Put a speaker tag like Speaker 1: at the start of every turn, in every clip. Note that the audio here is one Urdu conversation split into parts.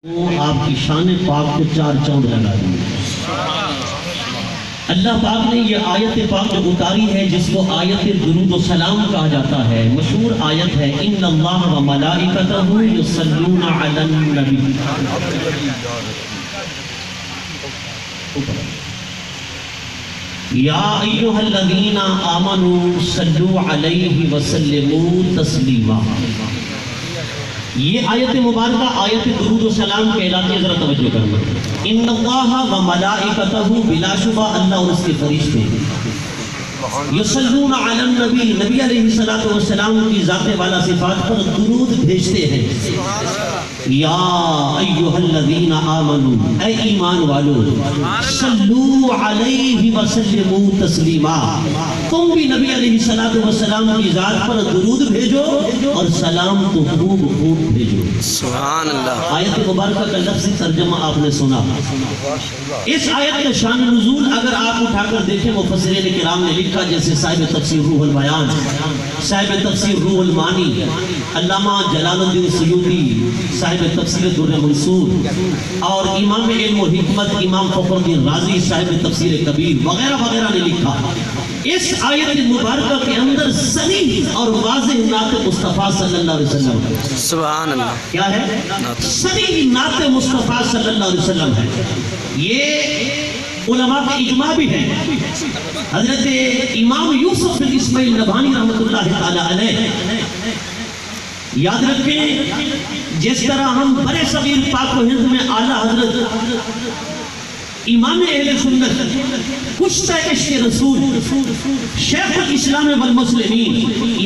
Speaker 1: آپ کی شان پاک کو چار چاند لگا دیے۔ اللہ پاک نے یہ آیت پاک جو اتاری ہے جس کو آیت درود و سلام کہا جاتا ہے، مشہور آیت ہے ان اللہ و ملائکتہ یصلون علی النبی۔ یا ایھا الذین آمنوا صلوا علیہ وسلموا تسلیما۔ یہ آیت مبارکہ آیت درود و سلام کہلاتی ہے، ذرا توجہ کرنا۔ ان اللہ و ملائکتہ، بلا شبہ اللہ اور اس کے فرشتے یصلون علی النبی، نبی علیہ السلام کی ذات والا صفات پر درود بھیجتے ہیں۔ یا ایھا الذین آمنوا، اے ایمان والو، صلو علیہ وسلموا تسلیما، تم بھی نبی علیہ السلام کی ذات پر درود بھیجو اور سلام تو خوب خوب بھیجو۔ سبحان اللہ۔ آیت مبارکہ کا لفظی ترجمہ آپ نے سنا۔ اس آیت کا شان نزول اگر آپ اٹھا کر دیکھیں، مفسرین کرام نے لکھا، جیسے صاحب تفسیر روح البیان، صاحب تفسیر روح المعانی، علامہ جلال الدین سیوطی صاحب تفسیر در منصور، اور امام علم و حکمت امام فخر الدین رازی صاحب تفسیر کبیر وغیرہ وغیرہ نے لکھا، اس آیت مبارکہ کے اندر صریح اور واضح نعت مصطفیٰ صلی اللہ علیہ وسلم، سبحان اللہ، کیا ہے؟ صریح نعت مصطفیٰ صلی اللہ علیہ وسلم ہے۔ یہ علماء کا اجماع بھی ہے۔ حضرت امام یوسف بن اسماعیل نبہانی رحمۃ اللہ تعالی علیہ، یاد رکھیں جس طرح ہم برے صغیر پاک و ہند میں اعلیٰ حضرت امام اہل سنت کشتہ عشق رسول شیخ الاسلام والمسلمین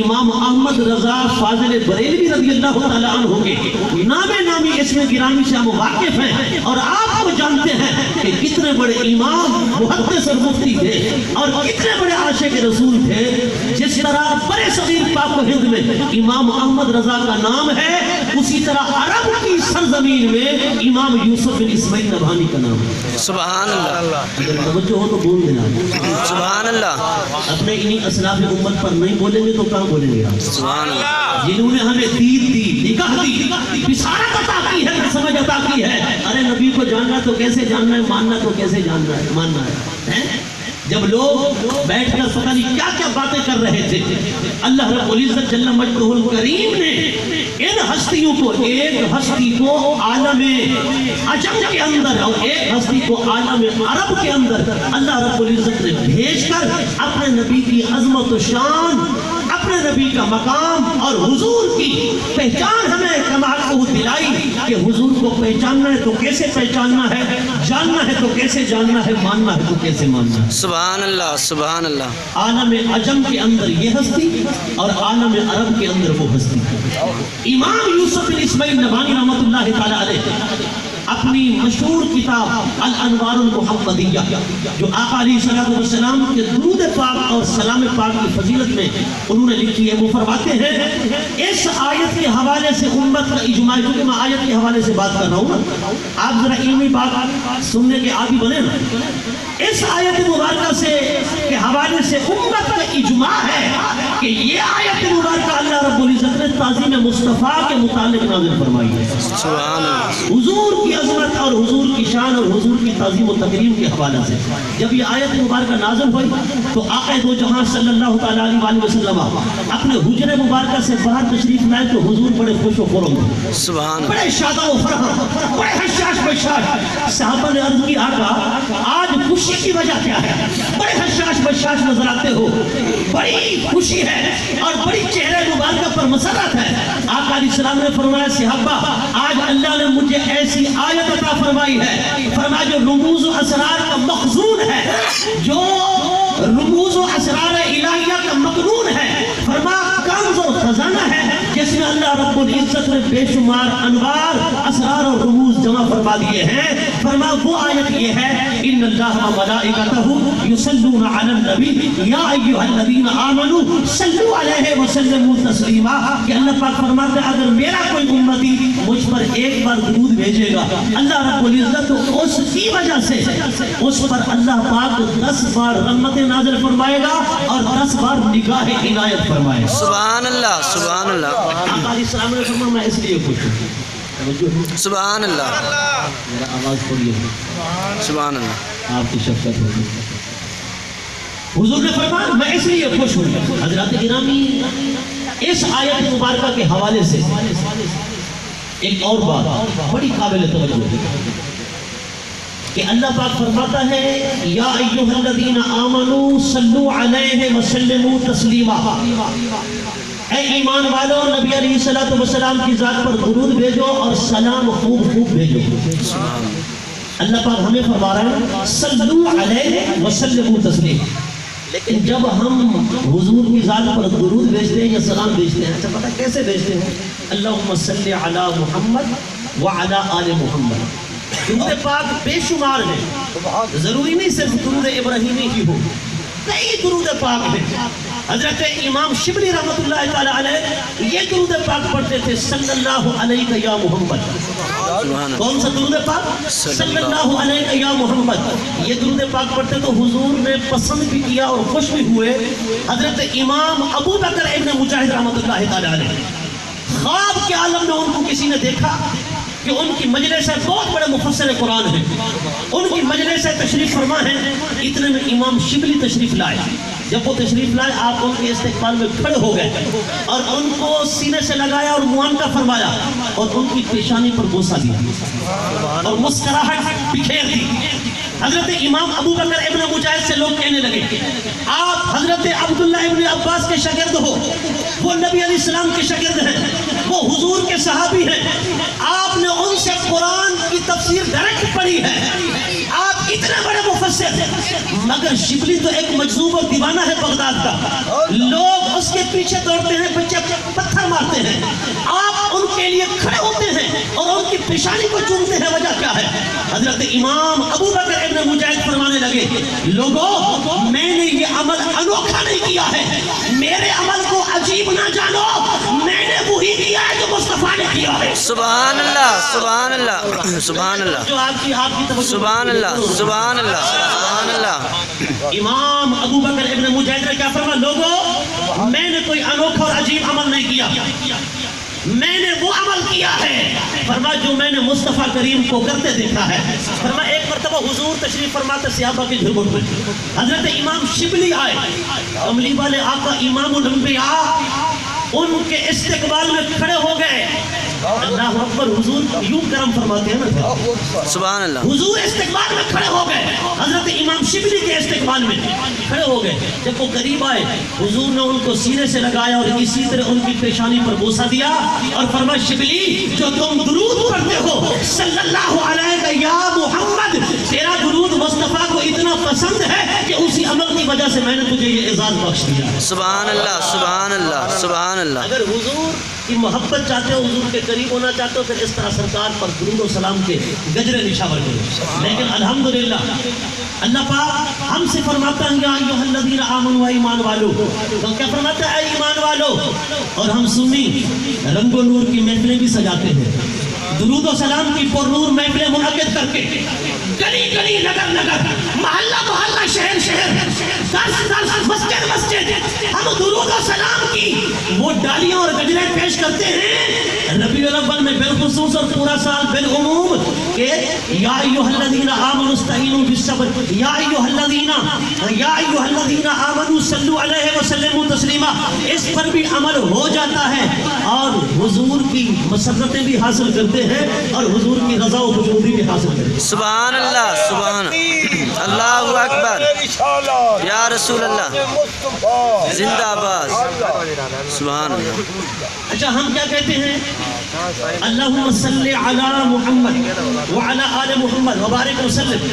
Speaker 1: امام احمد رضا فاضل بریلوی رضی اللہ تعالیٰ عنہ کے نام نامی اسم گرامی سے ہم واقف ہیں، اور آپ کو جانتے ہیں کہ کتنے بڑے امام محدث اور مفتی تھے اور کتنے بڑے عاشق رسول تھے۔ جس طرح برے صغیر پاک و ہند میں امام احمد رضا کا نام ہے، اسی طرح عرب کی سرزمین میں امام یوسف بن اسماعیل نبہانی کا نام ہے۔ سبحان اللہ۔ اگر توجہ ہو تو بول دینا سبحان اللہ۔ اپنے انہی اسلاف امت پر نہیں بولیں گے تو کہاں بولیں گے آپ؟ سبحان اللہ۔ جنہوں نے ہمیں دید دی، نگاہ دی، بصارت عطا کی ہے، سمجھ عطا کی ہے۔ ارے نبی کو جاننا تو کیسے جاننا ہے، ماننا تو کیسے جاننا ہے، ماننا ہے۔ جب لوگ بیٹھ کر پتہ نہیں کیا کیا باتیں کر رہے تھے، اللہ رب العزت جل مجدہ الکریم نے ان ہستیوں کو، ایک ہستی کو عالم عجم کے اندر اور ایک ہستی کو عالم عرب کے اندر اللہ رب العزت نے بھیج کر اپنے نبی کی عظمت و شان، اپنے نبی کا مقام اور حضور کی پہچان ہمیں کمال کو دلائی کہ حضور کو پہچاننا ہے تو کیسے پہچاننا ہے، جاننا ہے تو کیسے جاننا ہے، ماننا ہے تو کیسے ماننا ہے۔ سبحان اللہ، سبحان اللہ۔ عالم عجم کے اندر یہ ہستی اور عالم عرب کے اندر وہ ہستی۔ امام یوسف بن اسماعیل نبہانی رحمۃ اللہ تعالی علیہ اپنی مشہور کتاب الانوار المحمدیہ جو آقا علیہ السلام کے درود پاک اور سلام پاک کی فضیلت میں انہوں نے لکھی ہے، وہ فرماتے ہیں اس آیت کے حوالے سے امت کا اجماع، کیونکہ میں آیت کے حوالے سے بات کر رہا ہوں نا، آپ ذرا علمی بات سننے کے عادی بنے نا۔ اس آیت مبارکہ سے کے حوالے سے امت کا اجماع ہے کہ یہ آیت مبارکہ اللہ رب العزت نے تعظیم مصطفیٰ کے متعلق نازل فرمائی ہے۔ سبحان اللہ۔ حضور کی عظمت اور حضور کی شان اور حضور کی تعظیم و تکریم کے حوالے سے جب یہ آیت مبارکہ نازل ہوئی تو آقا دو جہاں صلی اللہ تعالیٰ علیہ وسلم اپنے حجرے مبارکہ سے باہر تشریف لائے تو حضور بڑے خوش و خرم ہوئے، سبحان اللہ، بڑے شادہ و فرح، بڑے حشاش بشاش۔ صحابہ نے عرض کی آقا آج خوشی کی وجہ کیا ہے؟ بڑے حشاش بشاش نظر آتے ہو، بڑی خوشی ہے اور بڑی چہرے مبارکہ پر مسرت ہے۔ آقا علیہ السلام نے فرمایا صحابہ آج اللہ نے مجھے ایسی آیت عطا فرمائی ہے، فرمایا جو رموز و اسرار کا مخزون ہے، جو رموز و اسرار الہیہ کا مکنون ہے، فرمایا کنز و خزانہ ہے جس میں اللہ رب العزت نے بے شمار انوار اسرار اور رموز جمع فرما دیے ہیں۔ فرمایا وہ آیت یہ ہے ان اللہ و ملائکتہ یصلون علی النبی یا ایھا الذین آمنوا صلوا علیہ وسلموا تسلیما، کہ اللہ پاک فرماتے ہیں اگر میرا کوئی امتی مجھ پر ایک بار درود بھیجے گا اللہ رب العزت اس کی وجہ سے اس پر اللہ پاک 10 بار رحمت نازل فرمائے گا اور 10 بار نگاہ عنایت فرمائے گا۔ سبحان اللہ، سبحان اللہ۔ آقا علیہ السلام نے فرمایا میں اس لیے خوش ہوں
Speaker 2: سبحان اللہ،
Speaker 1: میرا آواز پڑھیے،
Speaker 2: سبحان اللہ،
Speaker 1: آپ کی شفقت ہوگی۔ حضور نے فرمایا میں اس لیے خوش ہوں۔ حضرات گرامی، اس آیت مبارکہ کے حوالے سے ایک اور بات بڑی قابل توجہ ہے کہ اللہ پاک فرماتا ہے یا ایھا الذین آمنوا صلوا علیہ وسلموا تسلیما، اے ایمان والو نبی علیہ الصلوۃ والسلام کی ذات پر درود بھیجو اور سلام خوب خوب بھیجو۔ اللہ پاک ہمیں فرما رہا ہے صلوا علیہ وسلموا تسلیما، لیکن جب ہم حضور کی ذات پر درود بھیجتے ہیں یا سلام بھیجتے ہیں، اچھا پتہ کیسے بھیجتے ہیں؟ اللہم صلی علی محمد وعلی آل محمد۔ درود پاک بے شمار ہیں، ضروری نہیں صرف درود ابراہیمی ہی ہو، کئی درود پاک ہیں۔ حضرت امام شبلی رحمۃ اللہ تعالی علیہ یہ درود پاک پڑھتے تھے صلی اللہ علیہ یا محمد۔ کون سا درود پاک؟ صلی اللہ علیہ یا محمد۔ یہ درود پاک پڑھتے تو حضور نے پسند بھی کیا اور خوش بھی ہوئے۔ حضرت امام ابو بکر ابن مجاہد رحمۃ اللہ تعالی علیہ خواب کے عالم میں ان کو کسی نے دیکھا کہ ان کی مجلس ہے، بہت بڑے مفسر قرآن ہیں، ان کی مجلس ہے، تشریف فرما ہے۔ اتنے میں امام شبلی تشریف لائے۔ جب وہ تشریف لائے آپ ان کے استقبال میں کھڑے ہو گئے اور ان کو سینے سے لگایا اور معانقہ فرمایا اور ان کی پیشانی پر بوسہ دیا اور مسکراہٹ بکھیر دی۔ حضرت امام ابو بکر ابن مجاہد سے لوگ کہنے لگے آپ حضرت عبداللہ ابن عباس کے شاگرد ہو، وہ نبی علیہ السلام کے شاگرد ہیں، وہ حضور کے صحابی ہیں، آپ نے ان سے قرآن کی تفسیر ڈائریکٹ پڑھی ہے، آپ اتنے بڑے مفسر ہیں۔ مگر شبلی تو ایک مجذوب اور دیوانہ ہے بغداد کا، لوگ اس کے پیچھے دوڑتے ہیں، بچے پتھر مارتے ہیں، آپ ان کے لیے کھڑے ہوتے ہیں اور ان کی پیشانی کو چومتے ہیں، وجہ کیا ہے؟ حضرت امام ابو بکر ابن مجاہد فرمانے لگے لوگوں میں نے یہ عمل انوکھا نہیں کیا ہے، میرے عمل کو عجیب نہ جانو، میں نے وہی کیا ہے جو مصطفیٰ نے کیا ہے۔
Speaker 2: سبحان اللہ، سبحان اللہ، سبحان اللہ،
Speaker 1: جو آپ کی
Speaker 2: سبحان اللہ، سبحان اللہ، سبحان اللہ۔
Speaker 1: امام ابو بکر ابن مجاہد نے کیا فرمایا لوگوں میں نے کوئی انوکھا اور عجیب عمل نہیں کیا، میں نے وہ عمل کیا ہے فرمایا جو میں نے مصطفیٰ کریم کو کرتے دیکھا ہے۔ فرمایا ایک مرتبہ حضور تشریف فرماتے صحابہ کے جھرمٹ میں حضرت امام شبلی آئے، کملی والے آقا امام الانبیاء ان کے استقبال میں کھڑے ہو گئے۔ اللہ اکبر، حضور یوں کرم فرماتے ہیں نا،
Speaker 2: سبحان اللہ،
Speaker 1: حضور استقبال میں کھڑے ہو گئے، حضرت امام شبلی کے استقبال میں کھڑے ہو گئے۔ جب وہ قریب آئے حضور نے ان کو سینے سے لگایا اور اسی طرح ان کی پیشانی پر بوسہ دیا اور فرمایا شبلی جو تم درود پڑھتے ہو صلی اللہ علیہ یا محمد، تیرا درود مصطفیٰ کو اتنا پسند ہے کہ اسی عمل کی وجہ سے میں نے تجھے یہ اعزاز بخش دیا۔
Speaker 2: سبحان اللہ، سبحان اللہ، سبحان اللہ۔
Speaker 1: اگر حضور کی محبت چاہتے ہو، حضور کے قریب ہونا چاہتے ہو، پھر اس طرح سرکار پر درود و سلام کے گجرے نشاور کرو۔ لیکن الحمدللہ اللہ پاک ہم سے فرماتا ہے یا ایھا الذین آمنوا، ایمان والو، تو کیا فرماتا ہے ایمان والو؟ اور ہم سنی رنگ و نور کی محفلیں بھی سجاتے ہیں، درود و سلام کی پر نور محفلیں منعقد کر کے گلی گلی نگر نگر محلہ محلہ شہر شہر درس درس مسجد مسجد ہم درود و سلام کی وہ ڈالیاں اور گجرے پیش کرتے ہیں ربیع الاول میں بالخصوص اور پورا سال بالعموم کہ یا ایھا الذین آمنوا استعینوا بالصبر، یا ایھا الذین آمنوا صلوا علیہ وسلموا تسلیما، اس پر بھی عمل ہو جاتا ہے اور حضور کی مسرتیں بھی حاصل کرتے ہیں اور حضور کی رضا و خوشنودی بھی حاصل کرتے ہیں۔
Speaker 2: سبحان اللہ، سبحان اللہ اکبر، یا رسول اللہ زندہ آباد، سبحان اللہ۔
Speaker 1: اچھا ہم کیا کہتے ہیں؟ اللہم صلی علی محمد وعلی آل محمد وبارک وسلم۔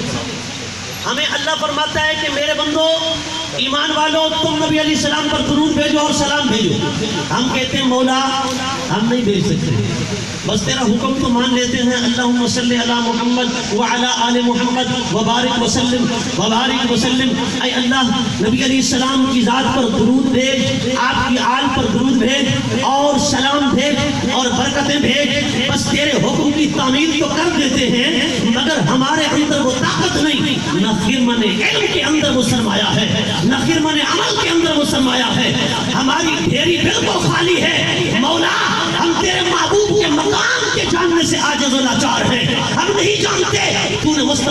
Speaker 1: ہمیں اللہ فرماتا ہے کہ میرے بندو ایمان والو تم نبی علیہ السلام پر درود بھیجو اور سلام بھیجو۔ ہم کہتے ہیں مولا ہم نہیں بھیج سکتے، بس تیرا حکم تو مان لیتے ہیں، اللہم صلی علی محمد وعلی آل محمد وبارک وسلم۔ اے اللہ نبی علیہ السلام کی ذات پر درود بھیج، آپ کی آل پر درود بھیج اور سلام بھیج اور برکتیں بھیج، بس تیرے حکم کی تعمیل تو کر دیتے ہیں مگر ہمارے اندر وہ طاقت نہیں، نہ خرمن علم کے اندر وہ سرمایہ ہے، نہ خرمن عمل کے اندر وہ سرمایہ ہے، ہماری ڈھیری بالکل خالی ہے۔ مولا ہم تیرے محبوب کے مقام کے جاننے سے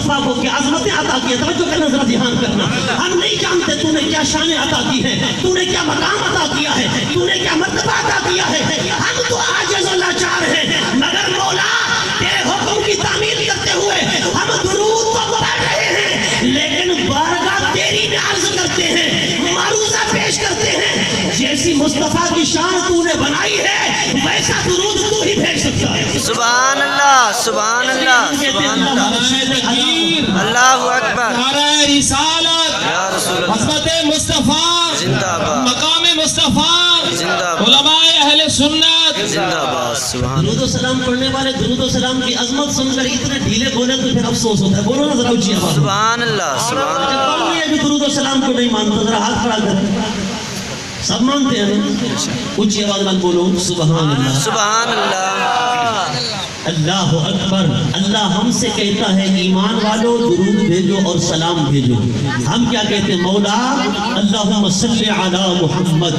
Speaker 1: مصطفیٰ کو کیا عظمتیں عطا کی ہیں. توجہ کرنا ذرا دھیان کرنا. ہم نہیں جانتے تو نے کیا شانیں عطا کی ہیں, تو نے کیا مقام عطا کیا ہے, تو نے کیا مرتبہ عطا کیا ہے. ہم تو عاجز و لاچار ہیں, مگر مولا تیرے حکم کی تعمیل کرتے ہوئے ہم درود تو پڑھ رہے ہیں, لیکن بارگاہ تیری میں عرض کرتے ہیں, معروضہ پیش کرتے ہیں. جیسی مصطفیٰ کی شان تو نے بنائی ہے ویسا درود تو ہی بھیج سکتا ہے.
Speaker 2: سبحان اللہ سبحان اللہ سبحان اللہ. اللہ اکبر.
Speaker 3: نعرہ رسالت,
Speaker 2: یا رسول اللہ,
Speaker 3: عظمت مصطفیٰ
Speaker 2: زندہ باد,
Speaker 3: مقام مصطفیٰ,
Speaker 2: زندہ باد,
Speaker 3: علماء اہل سنت
Speaker 2: زندہ باد. سبحان
Speaker 1: درود و سلام پڑھنے والے درود و سلام کی عظمت سن کر اتنے ڈھیلے بولے تو پھر افسوس ہوتا ہے. بولو نا ذرا اونچی آواز.
Speaker 2: سبحان اللہ سبحان اللہ.
Speaker 1: کون ہے جو درود و سلام کو نہیں مانتا؟ ذرا ہاتھ کھڑا کر. سب مانتے ہیں نا؟ اونچی آواز میں بولو سبحان اللہ.
Speaker 2: سبحان اللہ.
Speaker 1: اللہ اکبر. اللہ ہم سے کہتا ہے ایمان والو درود بھیجو اور سلام بھیجو. ہم کیا کہتے ہیں؟ مولا اللہم صلی علی محمد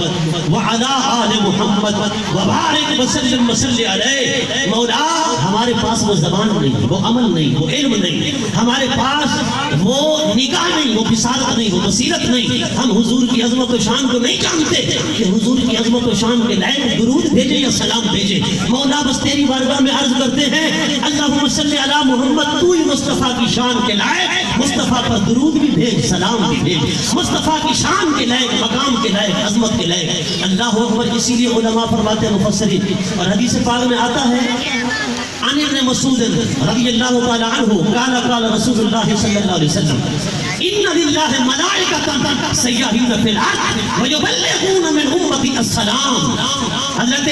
Speaker 1: وعلی آل محمد وبارک وسلم وصلی علیہ. مولا ہمارے پاس وہ زبان نہیں, وہ عمل نہیں, وہ علم نہیں, ہمارے پاس وہ نگاہ نہیں, وہ بصارت نہیں, وہ بصیرت نہیں. ہم حضور کی عظمت و شان کو نہیں جانتے کہ حضور کی عظمت و شان کے لائق درود بھیجے یا سلام بھیجے. مولا بس تیری بارگاہ میں عرض کرتے ہیں اللہم صلی علی محمد, تو ہی مصطفیٰ کی شان کے لائق, مصطفیٰ پر درود بھی بھیج, سلام بھی بھیج, مصطفیٰ کی شان کے لائق, مقام کے لائق, عظمت کے لائق. اللہ اکبر. اسی لیے علماء فرماتے ہیں مفسرین, اور حدیث پاک میں آتا ہے عن ابن مسعود رضی اللہ تعالی عنہ قال قال رسول اللہ صلی اللہ علیہ وسلم ان للہ ملائکۃ سیاحین فی الارض ویبلغون من امتی السلام. حضرت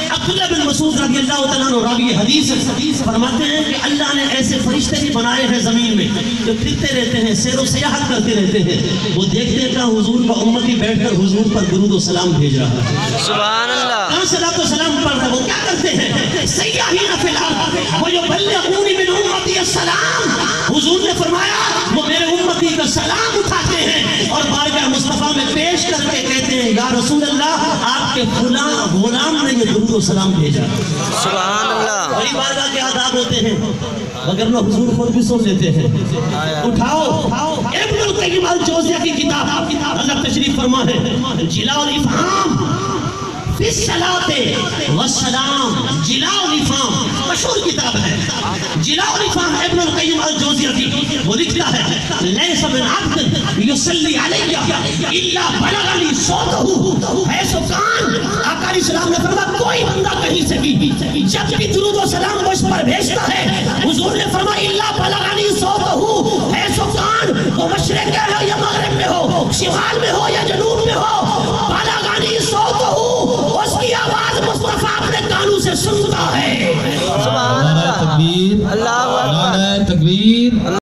Speaker 1: عبداللہ بن مسعود رضی اللہ تعالیٰ عنہ راوی حدیث فرماتے ہیں کہ اللہ نے ایسے فرشتے بھی بنائے ہیں زمین میں جو پھرتے رہتے ہیں, سیر و سیاحت کرتے رہتے ہیں. وہ دیکھتے کہ حضور کا امتی بیٹھ کر حضور پر درود و سلام بھیج رہا ہے.
Speaker 2: سبحان اللہ.
Speaker 1: کہاں صلاۃ و سلام پڑھ رہا ہے؟ وہ کیا کرتے ہیں؟ سیاحین فی الارض ویبلغون من امتی السلام. حضور نے فرمایا وہ میرے امتی کا سلام اٹھاتے ہیں اور بارگاہ مصطفیٰ میں پیش کر کے کہتے ہیں یا رسول اللہ آپ کے فلاں غلام نے یہ درود و سلام بھیجا.
Speaker 2: سبحان اللہ.
Speaker 1: بڑی بارگاہ کے آداب ہوتے ہیں مگر نہ حضور خود بھی سن لیتے ہیں. اٹھاؤ ابن القیم الجوزیہ کی کتاب اللہ تشریف فرما ہے جلاء الافہام فی الصلاۃ والسلام. جلاء الافہام مشہور کتاب ہے. جلاء الافہام ابن القیم الجوزیہ کی, وہ لکھتا ہے لیس من عبد یصلی علی الا بلغنی صوتہ حیث کان. آقا علیہ السلام نے فرمایا کوئی بندہ کہیں سے بھی جب بھی درود و سلام مجھ پر بھیجتا ہے, حضور نے فرمایا الا بلغنی صوتہ حیث کان. وہ مشرق میں ہو یا مغرب میں ہو, شمال میں ہو یا جنوب میں ہو, بلغنی صوتہ, اس کی آواز مصطفیٰ اپنے کانوں سے سنتا ہے.
Speaker 2: سبحان اللہ.
Speaker 3: تکبیر,
Speaker 2: اللہ اکبر.
Speaker 3: نعرہ تکبیر.